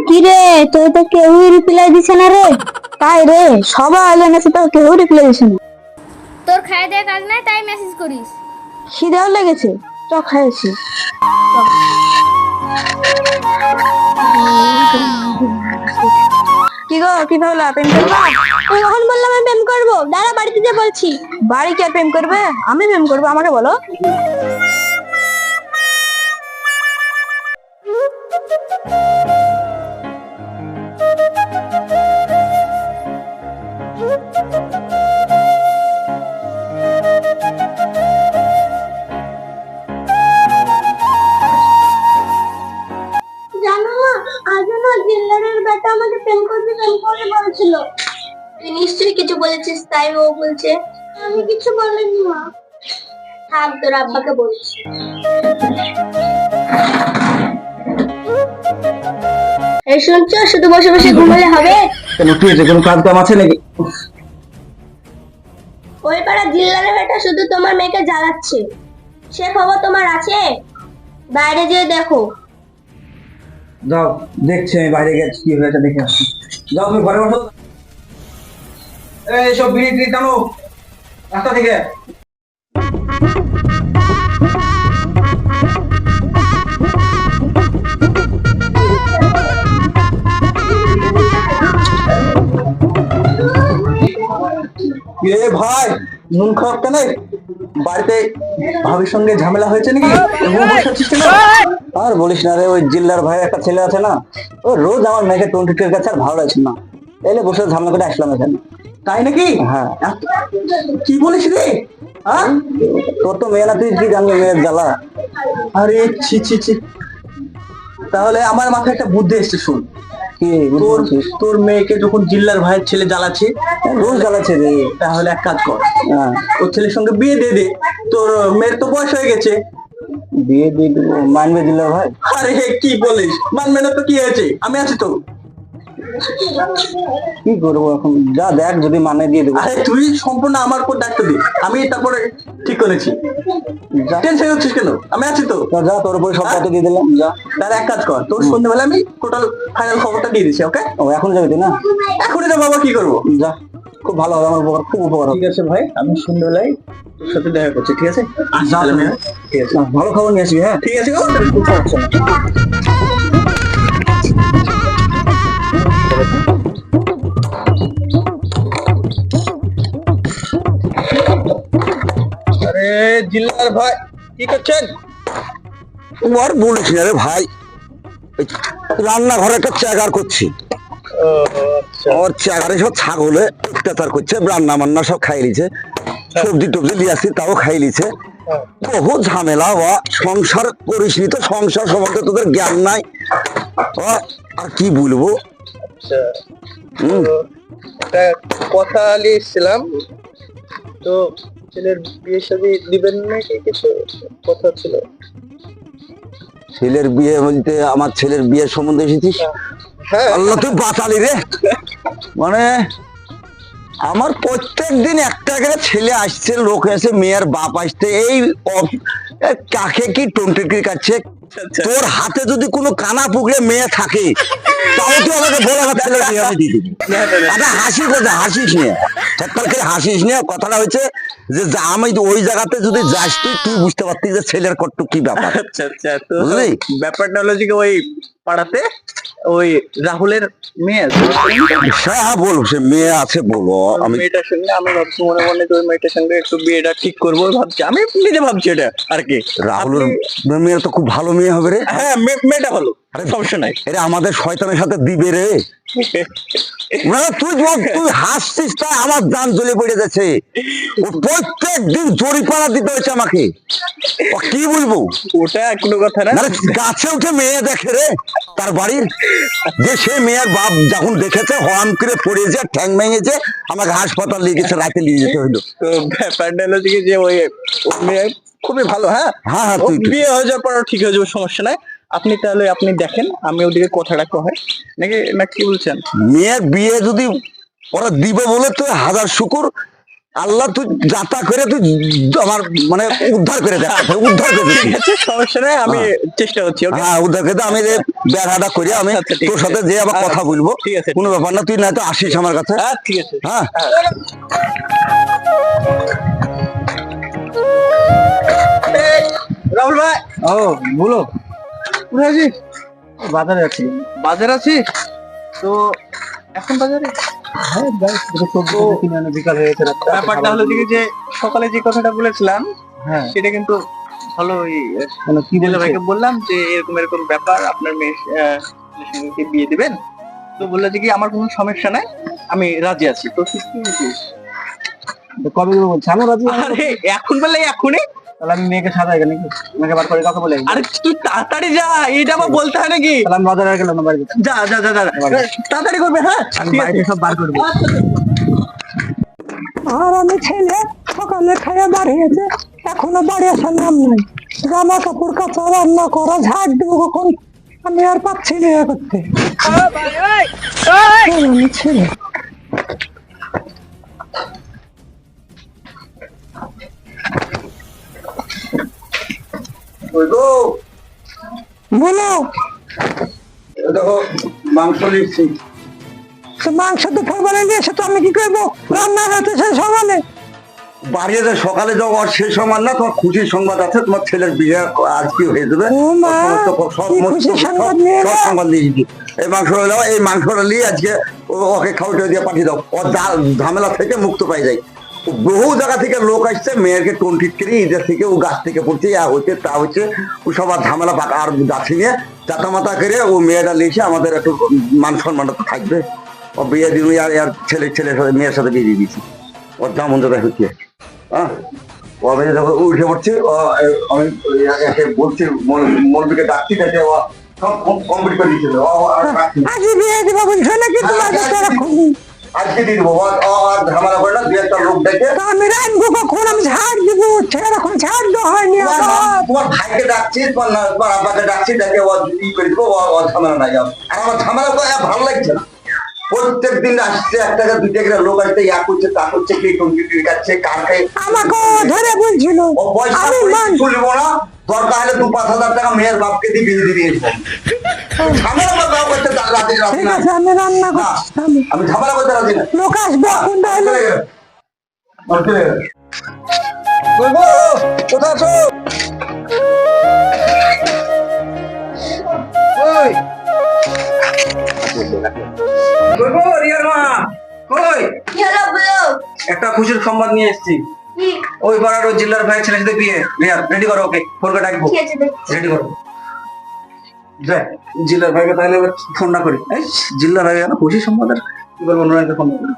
কি রে, তুই তো কেউই রিপ্লাই দিছে না রে। তাই রে, সবাই অনলাইন আছে তো কেউ রিপ্লাই দিছে না। তোর খাই দেয় কাজ নাই তাই মেসেজ করিস। খিদেও লেগেছে, চ খাইছি। কি গো, কি ভাবলা প্রেম করবা? তুই কখন বললাম আমি প্রেম করবো? দাঁড়া, বাড়িতে যে বলছি। বাড়ি কে প্রেম করবে? আমি প্রেম করবো, আমাকে বলো। জানো মা, আজ না জিল্লারের বেটা আমাকে প্রেম করতে বলছিল। তুই নিশ্চয়ই কিছু বলেছিস তাই ও বলছে। আমি কিছু বলিনি মা। থাক, তোর আব্বাকে বলছি। এই শুনছো, শুধু বসে বসে ঘুমালে হবে? কেন কি হয়েছে? কোনো কাজ কাম আছে নাকি? ওই পাড়া জিল্লারের বেটা শুধু তোমার মেয়েকে জ্বালাচ্ছে। সে খবর তোমার আছে? বাইরে যেয়ে দেখো। যাও, দেখছি আমি বাইরে গেছি কি হয়েছে দেখে আসছি। যাও তুমি ঘরে বসো। এই সব বিড়ি টিড়ি টানো রাস্তা থেকে। এ ভাই, মন খারাপ কেন? বাড়িতে ভাবির সঙ্গে ঝামেলা হয়েছে নাকি? আর বলিস না রে, ওই জিল্লার ভাই একটা ছেলে আছে না, ও রোজ আমার মেয়েকে টোনটির কাছে আর ভালো লাগছে না, এলে বসে ঝামেলা করে আসলাম এখানে। তাই নাকি? হ্যাঁ। কি বলিস রে? হ্যাঁ, তোর তো মেয়ে না, তুই কি জানবি মেয়ের জ্বালা? আরে ছি ছি ছি। তাহলে আমার মাথায় একটা বুদ্ধি এসছে, শুন। তোর তোর মেয়েকে যখন জিল্লার ভাইয়ের ছেলে জ্বালাচ্ছে, রোজ জ্বালাচ্ছে রে, তাহলে এক কাজ কর, ওর ছেলের সঙ্গে বিয়ে দিয়ে দে। তোর মেয়ের তো বয়স হয়ে গেছে। বিয়ে দিয়ে দেবো? মানবে জিল্লার ভাই? আরে কি বলিস, মানবে না তো কি হয়েছে, আমি আছি তো। কি করবো এখন? যা দেখ, যদি মানে দিয়ে দেবো। আরে তুই সম্পূর্ণ আমার উপর দায়িত্ব দি, আমি তারপরে ঠিক করেছি। টেনশন হচ্ছিস কেন? আমি আছি তো। যা, তোর উপরে সব দায়িত্ব দিয়ে দিলাম, যা। তাহলে এক কাজ কর, তোর সন্ধ্যাবেলা আমি টোটাল ফাইনাল খবরটা দিয়ে দিচ্ছি। ওকে? ও এখন যাবি তুই? না এখনই যাবো, বাবা কি করবো, যা। খুব ভালো হবে, আমার উপকার, খুব উপকার। ঠিক আছে ভাই, আমি সন্ধ্যাবেলায় তোর সাথে দেখা করছি, ঠিক আছে? ঠিক আছে, ভালো খবর নিয়ে আসবি। হ্যাঁ ঠিক আছে, খুব সমস্যা না। আরে জিল্লার ভাই, কি করছেন? আর বলিস না রে ভাই, রান্নাঘরে একটা চ্যাগার করছি। ওর চ্যাগারে সব ছাগলে অত্যাচার করছে, রান্না বান্না সব খাই লিছে, সবজি টবজি দিয়ে আসছি তাও খাই লিছে। বহু ঝামেলা। বা সংসার করিসনি তো, সংসার সম্বন্ধে তোদের জ্ঞান নাই। আর কি বলবো। কথা নিয়েছিলাম তো, ছেলের বিয়ে শাদী দিবেন নাকি কিছু কথা ছিল? ছেলের বিয়ে বলতে আমার ছেলের বিয়ের সম্বন্ধে এসেছিস? হ্যাঁ। আল্লাহ তুই বাঁচালি রে। মানে আমার প্রত্যেক দিন একটা করে ছেলে আসছে, লোক এসে, মেয়ের বাপ আসছে, এই কাকে কি টোনটিকি কাটছে। তোর হাতে যদি কোনো কানা পুকুরে মেয়ে থাকে, তাও তুই আমাকে বলে আমার ছেলের বিয়ে আমি দিয়ে দিবি। আচ্ছা হাসি কথা, হাসিস নিয়ে হাসিস নিয়ে। কথাটা হচ্ছে যে আমি ওই জায়গাতে যদি যাস, তুই বুঝতে পারতিস যে ছেলের কট্টু কি ব্যাপার। আচ্ছা আচ্ছা, তো ব্যাপারটা হলো যে ওই পাড়াতে ওই রাহুলের মেয়ে আছে। হ্যাঁ বলো, সে মেয়ে আছে, বলো। আমি মেয়েটার সঙ্গে আমি ভাবছি মনে মনে যে ওই মেয়েটার সঙ্গে একটু বিয়েটা ঠিক করবো ভাবছি, আমি নিজে ভাবছি এটা আর কি। রাহুলের মেয়ে তো খুব ভালো মেয়ে হবে রে। হ্যাঁ, মেয়েটা ভালো, সমস্যা নাই। এটা আমাদের শয়তানের সাথে দিবে রে। তুই হাসছিস তাই আমার দান জ্বলে পড়ে যাচ্ছে। ও প্রত্যেক দিন জরিপানা দিতে হচ্ছে আমাকে, ও কি বলবো। ওটা কোনো কথা না, গাছে উঠে মেয়ে দেখে রে তার বাড়ির, যে সে মেয়ের বাপ যখন দেখেছে হরাম করে পড়েছে, ঠ্যাং ভেঙেছে, আমাকে হাসপাতাল নিয়ে গেছে, রাতে নিয়ে যেতে হইলো। তো ব্যাপারটা হলো যে ওই মেয়ে খুবই ভালো। হ্যাঁ হ্যাঁ হ্যাঁ, বিয়ে হয়ে যাওয়ার পর ঠিক হয়ে যাবে, সমস্যা নাই। আপনি তাহলে আপনি দেখেন, আমি ওদিকে কথা রাখা হয় নাকি, না কি বলছেন? মেয়ের বিয়ে যদি ওরা দিবে বলে তো হাজার শুকুর, আল্লাহ তুই যাতা করে তুই আমার মানে উদ্ধার করে দেখ, উদ্ধার করে ঠিক আছে, সমস্যা নেই, আমি চেষ্টা করছি। ওকে, হ্যাঁ উদ্ধার করে দে। আমি যে বেড়াটা করি আমি আচ্ছা, ঠিক তোর আছে। সাথে যে আবার কথা বলবো, ঠিক আছে, কোনো ব্যাপার না, তুই না তো আসিস আমার কাছে। হ্যাঁ ঠিক আছে। হ্যাঁ রাহুল ভাই, ও বলো, কোথায় আছিস? বাজারে আছি। বাজার আছিস তো? এখন বাজারে? হ্যাঁ সবজি কিনে আনো, বিকাল হয়ে গেছে, রাত্রে ব্যাপারটা হলো দিকে যে সকালে যে কথাটা বলেছিলাম, হ্যাঁ সেটা কিন্তু ভালো মানে কি দিল্লা বলছো? ভাইকে বললাম যে এরকম এরকম ব্যাপার, আপনার মেয়ের সঙ্গে কি বিয়ে দিবেন? তো বললো যে কি আমার কোনো সমস্যা নাই, আমি রাজি আছি। তো তুই কি বলছিস? কবে দেবো বলছি, আমি রাজি। আরে এখন বললে এখনই? তাহলে আমি মেয়েকে সাজাই কেন, মেয়েকে বার করে কাউকে বলে, আরে তুই তাড়াতাড়ি যা, এটা আবার বলতে হয় নাকি? তাহলে আমি বাজারে গেলাম না, বাড়িতে যা যা যা যা, তাড়াতাড়ি করবে। হ্যাঁ আমি ঠিক বাড়িতে আছে। সব বার করবো। আর আমি ছেলে সকালে খাইয়ে বাড়িয়েছে, এখনো বাড়ি আসার নাম নাই। জামা কাপড় কাচা, রান্না করা, ঝাড় দেবো কখন, আমি আর পাচ্ছি না এ করতে। আমি ছেলে ওই গো, বলো, দেখো মাংস নিচ্ছি। তো মাংস দুপুর বেলা নিয়ে এসে তো আমি কি করবো, রান্না হতে সেই সকালে। বাড়িতে সকালে যাও, আর সেই সময় না তোমার খুশির সংবাদ আছে, তোমার ছেলের বিয়ে আজকে হয়ে যাবে। ও মা, কি খুশির সংবাদ নিয়ে এলে? সংবাদ নিয়ে দিচ্ছি। এই মাংস হলো, এই মাংসটা নিয়ে আজকে ওকে খাওয়াটা দিয়ে পাঠিয়ে দাও, ও ঝামেলা থেকে মুক্ত পাই যায়। বহু জায়গা থেকে লোক আসছে, মেয়েরকে টন্টিট করে ঈদের থেকে ও গাছ থেকে পড়ছে, ইয়া হচ্ছে তা হচ্ছে, ও সবার ঝামেলা পাকা আর গাছি নিয়ে চাতা মাতা করে ও মেয়েটা লিখে আমাদের একটু মান সম্মানটা তো থাকবে। ও বিয়ে দিন আর ছেলের সাথে মেয়ের সাথে বিয়ে দিয়ে দিচ্ছি, ওর যা মন যেটা হচ্ছে। হ্যাঁ আমি যখন উঠে পড়ছি, আমি একে বলছি, মৌলবীকে ডাকছি, দেখে ও সব কমপ্লিট করে দিচ্ছিল। আজ বিয়ে দিবো বলছো নাকি তোমার কাছে রাখুন? আজকে দিয়ে দেবো, ঝামেলা করে না, দু একটা লোক ডেকে। তা আমি রাখবো কখন, আমি ঝাড় দিব, ছেলে এখন ঝাড় দেওয়া হয়নি আমার। তোমার ভাইকে ডাকছি, তোমার আব্বাকে ডাকছি, দেখে ও ই করে দিবো, ও ঝামেলা নাই। আর আমার ঝামেলা তো ভালো লাগছে না, প্রত্যেক দিন আসছে একটা দুইটা করে লোক আসছে, ইয়া করছে তা করছে, কে কম্পিউটার কাটছে, কাকে আমাকে ধরে বলছিল ও পয়সা আমি মান তুলবো না, দরকার হলে 5,000 টাকা মেয়ের বাপকে দিয়ে বিয়ে দিয়ে দিয়েছি। ঝামেলা করতে রাজি ঠিক না, আছে, আমি রান্না না, করছি। আমি আমি ঝামেলা করতে রাজি না। লোক আসবে এখন তাহলে। কোথায় আছো? কই? কই গো, রিয়ার মা? কই? কি হলো বলো? একটা খুশির সংবাদ নিয়ে এসেছি। কি? ওই পাড়ার ওই জিল্লার ভাই ছেলের সাথে বিয়ে। রিয়ার রেডি করো, ওকে ফোনটা ডাকবো, ঠিক আছে দেখছি। রেডি করো। যাই জিল্লার ভাইকে তাহলে এবার ফোনটা করি। এই জিল্লার ভাই না খুশি সংবাদের কি বলবো, নোরাইকে ফোন করি।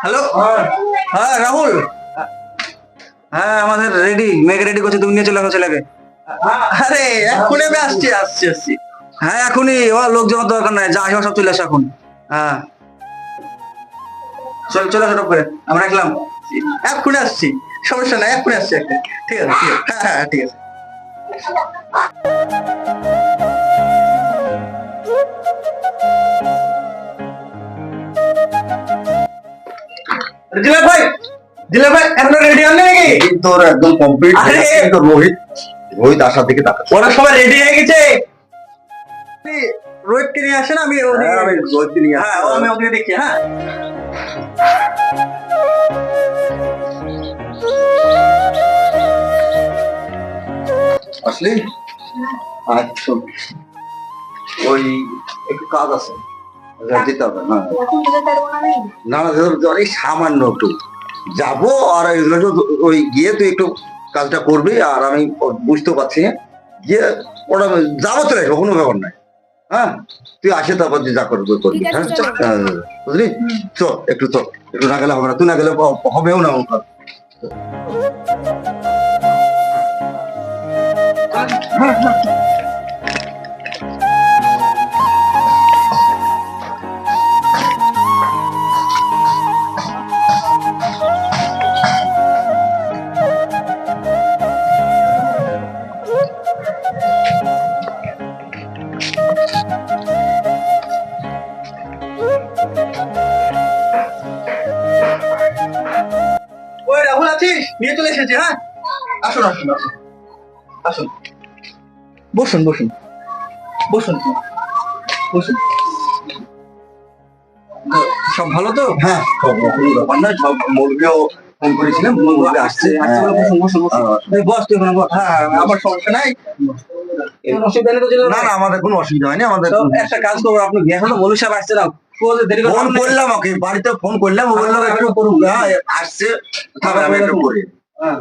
হ্যালো, হ্যাঁ রাহুল, হ্যাঁ আমাদের রেডি, মেঘ রেডি করছে, তুমি নিয়ে চলে আসো ছেলেকে। আরে এক্ষুনি আমি আসছি আসছি আসছি। হ্যাঁ এখনই, ও লোকজন দরকার নাই, যা আসো সব চলে আসো এখন। হ্যাঁ চলে আসো টপ করে, আমরা রাখলাম। এক্ষুনি আসছি, সমস্যা নাই, এক্ষুনি আসছি একটা। ঠিক আছে ঠিক আছে, হ্যাঁ হ্যাঁ ঠিক আছে। দিলার ভাই, দিলার ভাই এখনো রেডি হন নাকি? তোর একদম কমপ্লিট। আরে! রোহিত, রোহিত আসার দিকে তাকা। ওরা সবাই রেডি হয়ে গেছে। রোহিতকে নিয়ে আসেন, আমি ওদিকে- হ্যাঁ, আমি রোহিতকে নিয়ে আসছি। হ্যাঁ আমি ওদিকে দেখি। হ্যাঁ আসলি? আচ্ছা, ওই একটু কাজ আছে, যেতে হবে। হ্যাঁ এখন যেতে পারবো না আমি। না না, অনেক সামান্য একটু যাবো, আর এগুলো তো ওই গিয়ে তুই একটু কাজটা করবি, আর আমি বুঝতে পারছি গিয়ে ওটা যাবো, চলে আসবো, কোনো ব্যাপার নাই। হ্যাঁ তুই আসে তারপর যে যা করবি করবি। ঠিক আছে, হ্যাঁ চলো। হ্যাঁ, বুঝলি? একটু একটু না গেলে হবে না, তুই না গেলে হবেও না আমার কাজ। জিনিস নিয়ে চলে এসেছি। হ্যাঁ, আসুন আসুন আসুন আসুন, বসুন বসুন বসুন বসুন। সব ভালো তো? হ্যাঁ সব কোনো ব্যাপার না, সব মুরগিও ফোন করেছিলাম, মুরগি আসছে। আচ্ছা, বসুন বসুন বসুন। এই বস তুই ওখানে বস। হ্যাঁ, আমার সমস্যা নাই। কোনো অসুবিধা নেই তো না জিল্লার না, আমাদের কোনো অসুবিধা হয়নি। আমাদের তো একটা কাজ করবো, আপনি এখনো মৌলভী সাহেব আসছে না, দেরি করে ফোন করলাম ওকে, বাড়িতে ফোন করলাম, ও বললো একটু করুন, হ্যাঁ আসছে, তবে আমি একটু করি। হ্যাঁ।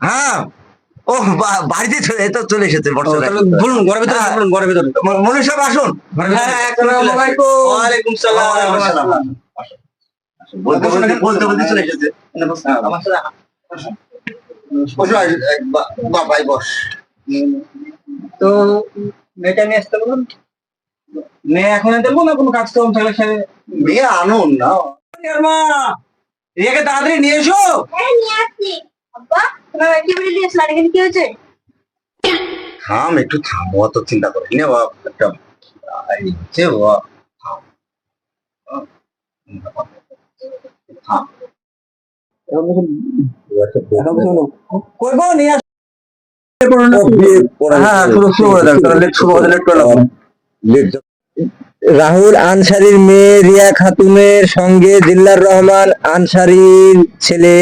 হ্যাঁ ও বাড়িতে এই তো চলে এসেছে ও, বর্ষা। তাহলে বলুন ঘরের ভিতরে হ্যাঁ। বলুন, ঘরের ভিতরে। মৌলভী সাহেব আসুন। হ্যাঁ, আসসালামু আলাইকুম। ওয়ালাইকুম সালাম। ওয়ালাইকুম সালাম। বলতে বলতে চলে এসেছে। আমার সাথে বসো, বাবাই বস। তো মেয়েটা নিয়ে আসতে বলুন। মেয়ে এখন দেবো না, কোনো কাজ কাম থাকলে সেরে। মেয়ে আনুন না। মা, রিয়াকে তাড়াতাড়ি নিয়ে এসো। হ্যাঁ নিয়ে আসছি। আব্বা তোমার কি বলে দিয়েছিল, আর এখানে কি হয়েছে? থাম একটু, থামো, অত চিন্তা করি না বাবা, একটা ইচ্ছে বাবা, থাম। থাম। করবো নিয়ে আসো। হ্যাঁ, শুরু করে দাও, তাহলে শুরু করে দিলে একটু লাগবে। রাহুল আনসারীর মেয়ে রিয়া খাতুনের সঙ্গে জিল্লার রহমান আনসারীর ছেলে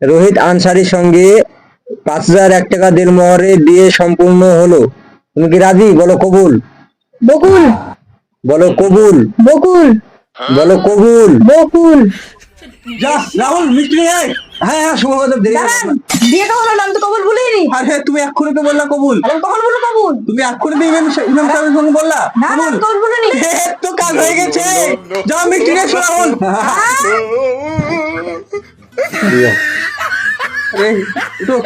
রোহিত আনসারীর সঙ্গে 5,001 টাকা দেড়মোহরে বিয়ে সম্পূর্ণ হলো। তুমি কি রাজি? বলো কবুল। বকুল বলো কবুল। বকুল বলো কবুল। বকুল। যা রাহুল, মিষ্টি নিয়ে আয়। হ্যাঁ হ্যাঁ, শুভ কথা, দেরি হবে না। বিয়ে তো হলো না, আমি তো কবুল বলিনি। আরে তুমি এক্ষুনি তো বললা কবুল। আমি কখন বলবো কবুল? তুমি এক্ষুনি তো ইমাম সাহেবের সঙ্গে বললা না না, আমি কবুল বলিনি। তো কাজ হয়ে গেছে। যাও মিষ্টি নিয়ে এসো রাহুল। আরে, উঠো।